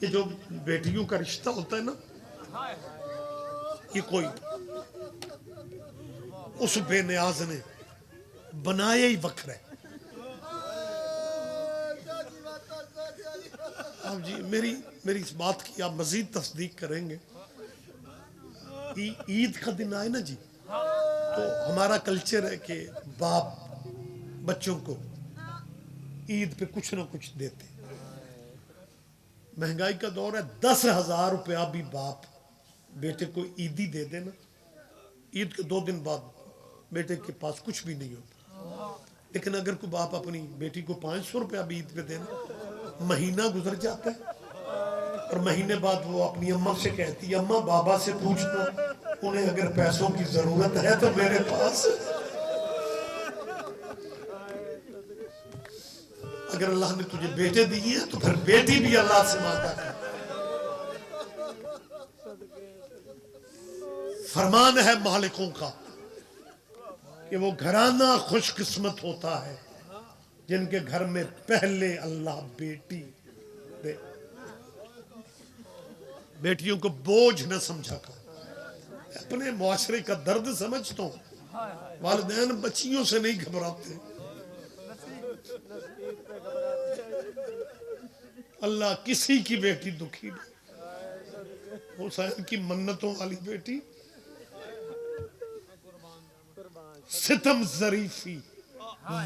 یہ جو بیٹیوں کا رشتہ ہوتا ہے نا، یہ کوئی اس بے نیاز نے بنایا ہی وکر ہے. اب جی میری اس بات کی آپ مزید تصدیق کریں گے. عید کا دن آئے نا جی، تو ہمارا کلچر ہے کہ باپ بچوں کو عید پہ کچھ نہ کچھ دیتے. مہنگائی کا دور ہے، 10,000 روپیہ بھی باپ بیٹے کو عیدی دے دینا، عید کے 2 دن بعد بیٹے کے پاس کچھ بھی نہیں ہوتا. لیکن اگر کوئی باپ اپنی بیٹی کو 500 روپیہ بھی عید پہ دینا، مہینہ گزر جاتا ہے اور مہینے بعد وہ اپنی اماں سے کہتی ہے اماں بابا سے پوچھنا انہیں اگر پیسوں کی ضرورت ہے تو میرے پاس. اگر اللہ نے تجھے بیٹے دیے ہیں تو پھر بیٹی بھی اللہ سے مانگا کر. فرمان ہے مالکوں کا کہ وہ گھرانہ خوش قسمت ہوتا ہے جن کے گھر میں پہلے اللہ بیٹی دے. بیٹیوں کو بوجھ نہ سمجھا کر. اپنے معاشرے کا درد سمجھتا ہوں، والدین بچیوں سے نہیں گھبراتے. اللہ کسی کی بیٹی دکھی نہیں. حسین کی منتوں والی بیٹی ستم ظریفی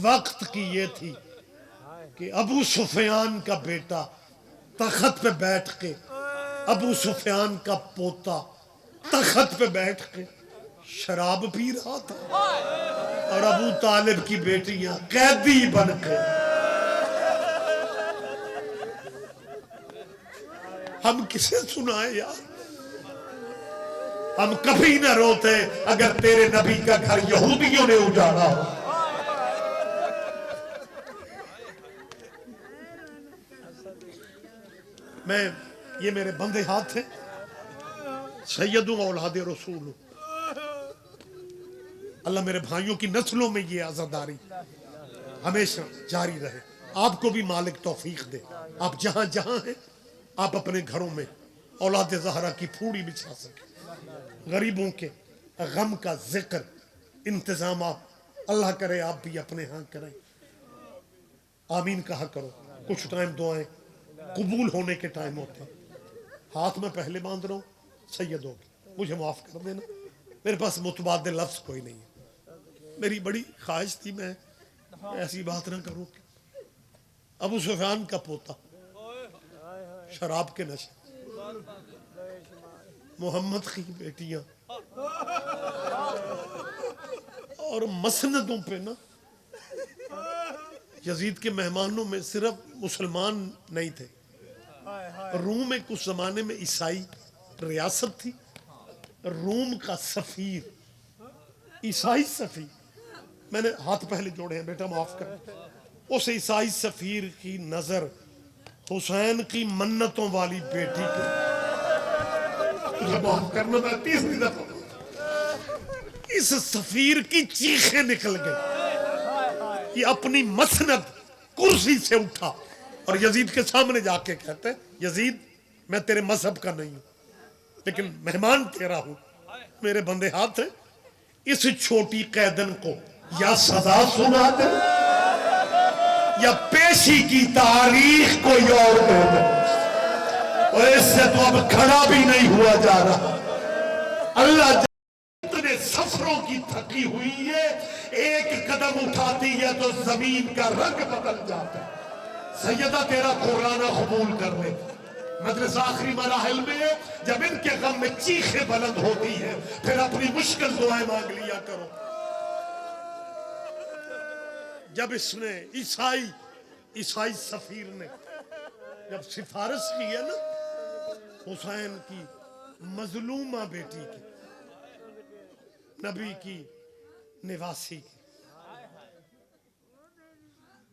وقت کی یہ تھی کہ ابو سفیان کا بیٹا تخت پہ بیٹھ کے، ابو سفیان کا پوتا تخت پہ بیٹھ کے شراب پی رہا تھا اور ابو طالب کی بیٹیاں قیدی بن کے. ہم کسے سنائے یار؟ ہم کبھی نہ روتے اگر تیرے نبی کا گھر یہودیوں نے اجاڑا ہو. یہ میرے بندے ہاتھ ہیں، سیدوں اولاد رسول ہوں. اللہ میرے بھائیوں کی نسلوں میں یہ عزاداری ہمیشہ جاری رہے. آپ کو بھی مالک توفیق دے. آپ جہاں جہاں ہیں آپ اپنے گھروں میں اولاد زہرا کی پھوڑی بچھا سکیں. غریبوں کے غم کا ذکر انتظامات اللہ کرے آپ بھی اپنے ہاں کریں. آمین کہا کرو. کچھ ٹائم دعائیں قبول ہونے کے ٹائم ہوتے ہیں. ہاتھ میں پہلے باندھ رہا ہوں سیدوں کی، مجھے معاف کر دینا، میرے پاس متبادل لفظ کوئی نہیں ہے. میری بڑی خواہش تھی میں ایسی بات نہ کروں کہ ابو سفیان کا پوتا شراب کے نشے، محمد کی بیٹیاں، اور مسندوں پہ نا. یزید کے مہمانوں میں صرف مسلمان نہیں تھے. روم ایک اس زمانے میں عیسائی ریاست تھی. روم کا سفیر عیسائی سفیر، میں نے ہاتھ پہلے جوڑے ہیں بیٹا معاف کر. اس عیسائی سفیر کی نظر حسین کی منتوں والی بیٹی پہ، مجھے معاف کرنا میں تیسری دفعہ، اس سفیر کی چیخیں نکل گئی. یہ اپنی مسند کرسی سے اٹھا اور یزید کے سامنے جا کے کہتے ہیں یزید میں تیرے مذہب کا نہیں ہوں لیکن مہمان تیرا ہوں. میرے بندے ہاتھ ہیں، اس چھوٹی قیدن کو یا سزا سنا دے یا پیشی کی تاریخ کوئی اور دے دے. اور اس سے تو اب کھڑا بھی نہیں ہوا جا رہا. اللہ اتنے سفروں کی تھکی ہوئی ہے، ایک قدم اٹھاتی ہے تو زمین کا رنگ بدل جاتا ہے. سیدہ تیرا قرآن قبول کر لے. مجلس آخری مراحل میں جب ان کے غم میں چیخیں بلند ہوتی ہیں پھر اپنی مشکل دعائیں مانگ لیا کرو. جب اس نے عیسائی سفیر نے جب سفارش کی ہے نا حسین کی مظلومہ بیٹی کی، نبی کی نواسی کی،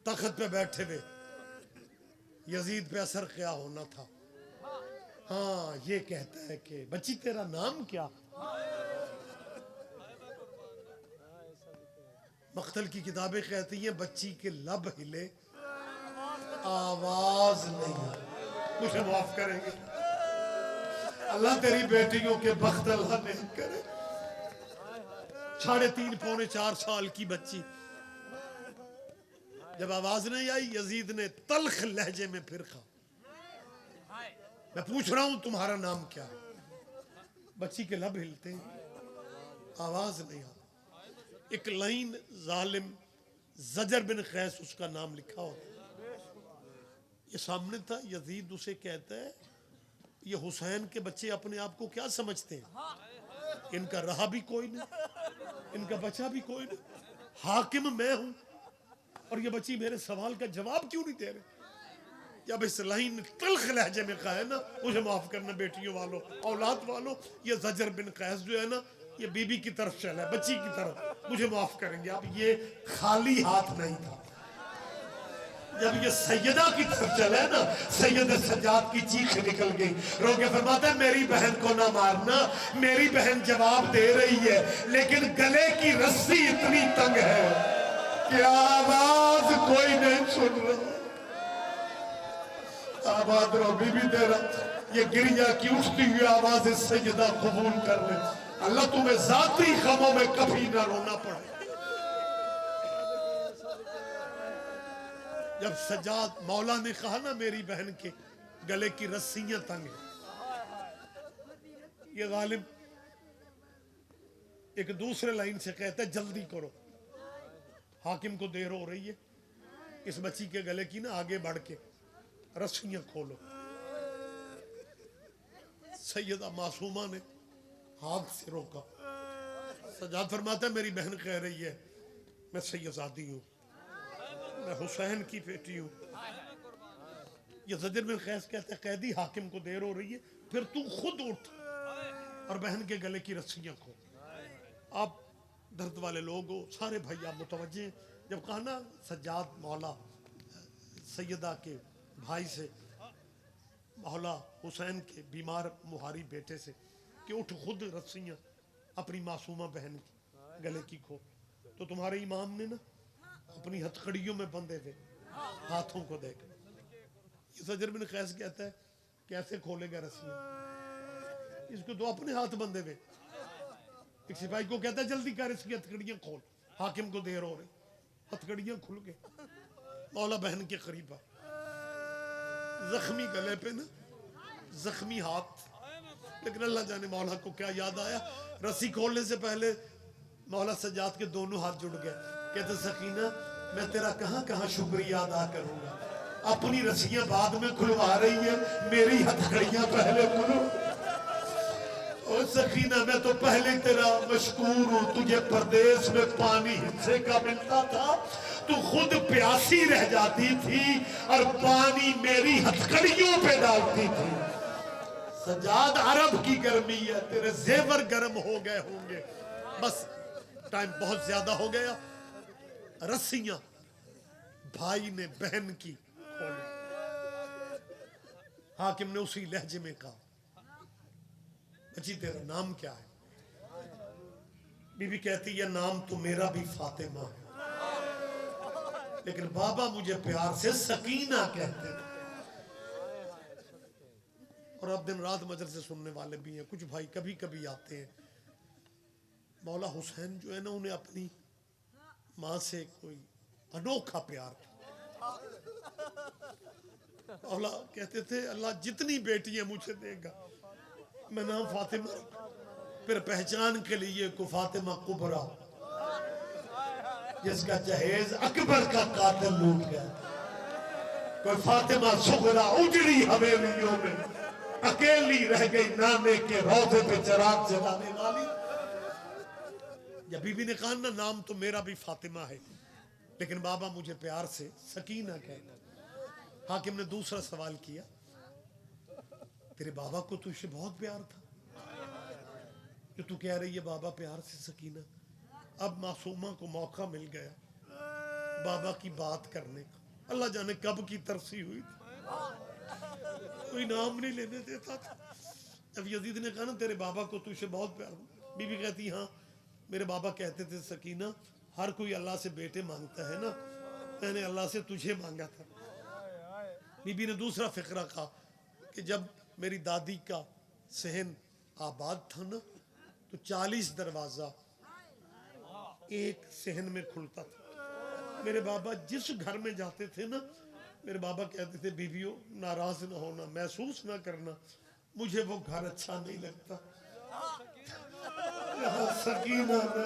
تخت پہ بیٹھے ہوئے یزید پہ اثر کیا ہونا تھا. ہاں یہ کہتا ہے کہ بچی تیرا نام کیا؟ مقتل کی کتابیں کہتی ہیں بچی کے لب ہلے آواز نہیں. مجھے معاف کریں گے؟ اللہ تیری بیٹیوں کے بخت اللہ نہیں کرے. 3.5 پونے 4 سال کی بچی جب آواز نہیں آئی یزید نے تلخ لہجے میں پھر کہا میں پوچھ رہا ہوں تمہارا نام کیا ہے؟ بچی کے لب ہلتے آواز نہیں آتی. ایک لائن ظالم زجر بن قیس اس کا نام لکھا ہو یہ سامنے تھا. یزید اسے کہتا ہے یہ حسین کے بچے اپنے آپ کو کیا سمجھتے ہیں؟ ان کا رہا بھی کوئی نہیں, ان کا بچہ بھی کوئی نہیں, حاکم میں ہوں اور یہ بچی میرے سوال کا جواب کیوں نہیں دے رہے؟ جب اس لائن تلخ لہجے میں کہا ہے نا مجھے معاف کرنا بیٹیوں والوں اولاد والوں, یہ زجر بن قیس جو ہے نا یہ بی بی کی طرف چلا ہے, بچی کی طرف, مجھے معاف کریں گے آپ, یہ خالی ہاتھ نہیں تھا. جب یہ سیدہ کی طرف چلا ہے نا سید سجاد کی چیخ نکل گئی. رو کے فرماتا ہے میری بہن کو نہ مارنا, میری بہن جواب دے رہی ہے لیکن گلے کی رسی اتنی تنگ ہے کہ آواز کوئی نہیں سن رہا. آباد رو بی بی تیرا یہ گریا کی اٹھتی ہوئی آواز سیدہ قبول کر لے. اللہ تمہیں ذاتی غموں میں کبھی نہ رونا پڑے. جب سجاد مولا نے کہا نا میری بہن کے گلے کی رسیاں تنگ ہیں, یہ غالب ایک دوسرے لائن سے کہتا ہے جلدی کرو حاکم کو دیر ہو رہی ہے, اس بچی کے گلے کی نا آگے بڑھ کے رسیاں کھولو. سیدہ معصومہ نے ہاتھ سے روکا. سجاد فرماتا ہے میری بہن کہہ رہی ہے میں سیدزادی ہوں, میں حسین کی بیٹی ہوں. یہ زجر بن قیس کہتا ہے قیدی حاکم کو دیر ہو رہی ہے پھر تو خود اٹھ اور بہن کے گلے کی رسیاں کھول. آپ درد والے لوگ ہو, سارے بھائی آپ متوجہ ہیں. جب کہا نا سجاد مولا سیدہ کے بھائی سے مولا حسین کے بیمار مہاری بیٹے سے کہ اٹھ خود رسیاں اپنی معصومہ بہن کی گلے کی کھول, تو تمہارے امام نے نا اپنی ہتھکڑیوں میں بندھے ہوئے ہاتھوں کو دیکھ. یہ زجر بن قیس کہتا ہے کیسے کھولے گا رسیاں, اس کو تو اپنے ہاتھ بندھے ہوئے. ایک سپاہی کو کہتا ہے جلدی کر اس کی ہتھکڑیاں کھول, حاکم کو دیر ہو رہی. ہتھکڑیاں کھل گئے, مولا بہن کے قریب آ, زخمی گلے پہ نا زخمی ہاتھ, لیکن اللہ جانے مولا کو کیا یاد آیا, رسی کھولنے سے پہلے مولا سجاد کے دونوں ہاتھ جڑ گئے. کہتے سکینہ میں تیرا کہاں کہاں شکریہ ادا کروں گا, اپنی رسیاں بعد میں کھلوا رہی ہے, میری ہتھکڑیاں پہلے کھلو. اور سکینہ میں تو پہلے تیرا مشکور ہوں, تجھے پردیس میں پانی حصے کا ملتا تھا, تو خود پیاسی رہ جاتی تھی اور پانی میری ہتھکڑیوں پہ ڈالتی تھی. سجاد عرب کی گرمی ہے, تیرے زیور گرم ہو گئے ہوں گے. بس ٹائم بہت زیادہ ہو گیا. رسیاں بھائی نے بہن کی کھولی. حاکم نے اسی لہجے میں کہا بچی تیرا نام کیا ہے؟ بی بی کہتی ہے نام تو میرا بھی فاطمہ ہے لیکن بابا مجھے پیار سے سکینہ کہتے تھے. اور اب دن رات مجلس سے سننے والے بھی ہیں, کچھ بھائی کبھی کبھی آتے ہیں. مولا حسین جو ہے نا انہیں اپنی ماں سے کوئی انوکھا پیار تھا. مولا کہتے تھے اللہ جتنی بیٹیاں مجھے دے گا میں نام فاطمہ, پھر پہچان کے لیے کو فاطمہ کبرا جس کا جہیز اکبر کا قاتل لوٹ گیا, کوئی فاطمہ صغرا اجڑی حویلیوں میں اکیلی رہ گئی نانے کے روضے پہ چراغ جلانے والی. یا بی بی نے کہا نا نام تو میرا بھی فاطمہ ہے لیکن بابا مجھے پیار سے سکینہ کہنا. حاکم نے دوسرا سوال کیا تیرے بابا کو تجھ سے بہت پیار تھا جو تو کہہ رہی ہے بابا پیار سے سکینہ. اب معصومہ کو موقع مل گیا بابا کی بات کرنے کا, اللہ جانے کب کی ترسی ہوئی تھی, کوئی نام نہیں لینے دیتا تھا. جب یزید نے کہا نا تیرے بابا کو تجھ سے بہت پیار, بی بی کہتی ہاں میرے بابا کہتے تھے سکینہ ہر کوئی اللہ سے بیٹے مانگتا ہے نا, میں نے اللہ سے تجھے مانگا تھا. بی بی نے دوسرا فقرہ کہا کہ جب میری دادی کا صحن آباد تھا نا تو 40 دروازہ ایک صحن میں کھلتا تھا. میرے بابا جس گھر میں جاتے تھے نا میرے بابا کہتے تھے بیویوں ناراض نہ ہونا محسوس نہ کرنا مجھے وہ گھر اچھا نہیں لگتا سکینہ نا.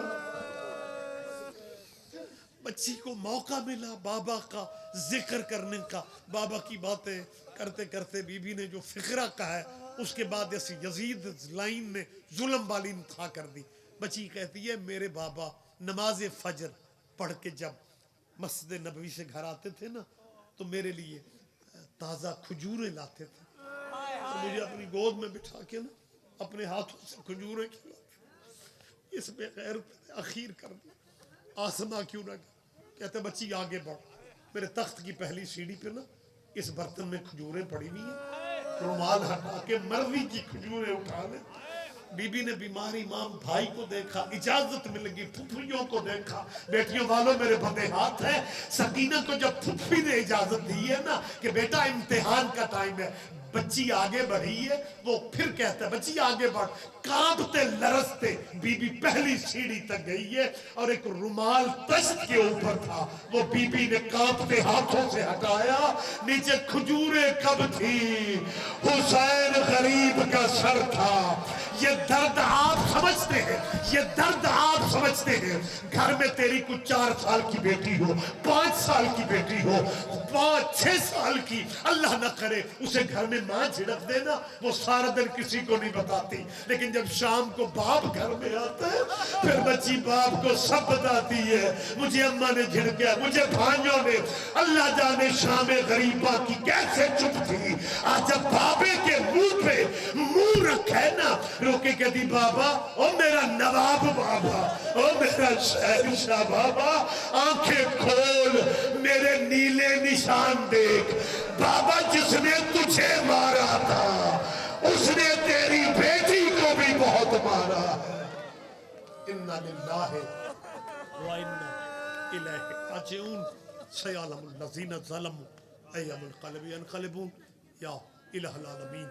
بچی کو موقع ملا بابا کا ذکر کرنے کا بابا کی باتیں کرتے کرتے بی بی نے جو فقرہ کہا ہے اس کے بعد ایسی یزید لائن نے ظلم والی انتہا کر دی. بچی کہتی ہے میرے بابا نماز فجر پڑھ کے جب مسجد نبوی سے گھر آتے تھے نا تو میرے لیے تازہ کھجوریں لاتے تھے تو مجھے اپنی گود میں بٹھا کے نا اپنے ہاتھوں سے کھجوریں کھلاتے. اس پہ خیر اخیر کر دی آسما کیوں نہ کہتے بچی آگے بڑھ. میرے تخت کی پہلی سیڑھی پہ نا اس برتن میں کھجوریں پڑی ہوئی ہیں رومال ہٹا کے مرضی کی کھجوریں اٹھا لے. بی بی نے بیمار امام بھائی کو دیکھا اجازت مل گئی پھپھیوں کو دیکھا بیٹیوں والوں میرے بھدے ہاتھ ہے. سکینہ کو جب پھپھی نے اجازت دی ہے نا کہ بیٹا امتحان کا ٹائم ہے بچی آگے بڑھی ہے وہ پھر کہتا ہے بچی آگے بڑھ. کانپتے لرزتے بی بی پہلی سیڑھی تک گئی ہے اور ایک رومال تشت کے اوپر تھا وہ بی بی نے کانپتے ہاتھوں سے ہٹایا. نیچے کھجوریں کب تھی حسین غریب کا سر تھا. یہ درد آپ سمجھتے ہیں یہ درد آپ سمجھتے ہیں. گھر میں تیری کچھ 4 سال کی بیٹی ہو 5 سال کی بیٹی ہو 5-6 سال کی اللہ نہ کرے اسے گھر میں ماں جھڑک دینا وہ سارا دن کسی کو نہیں بتاتی لیکن جب شام کو باپ گھر میں آتا ہے پھر بچی باپ کو سب بتاتی ہے مجھے اماں نے جھڑکیا مجھے بھانجوں نے. اللہ جانے شام غریبہ کی کیسے چپ تھی آج جب بابے کے منہ پہ منہ رکھے نا روکے کہتی بابا او میرا نواب بابا او میرا شہنشاہ بابا آنکھیں کھول میرے نیلے نشان دیکھ. بابا جس نے تجھے مارا تھا اس نے تیری بیٹی کو بھی بہت مارا ہے. اِنَّا لِلَّهِ وَإِنَّا إِلَيْهِ رَاجِعُونَ سَيَعْلَمُ الَّذِينَ ظَلَمُوا أَيَّ مُنْقَلَبٍ يَنْقَلِبُونَ. یا الہ العالمین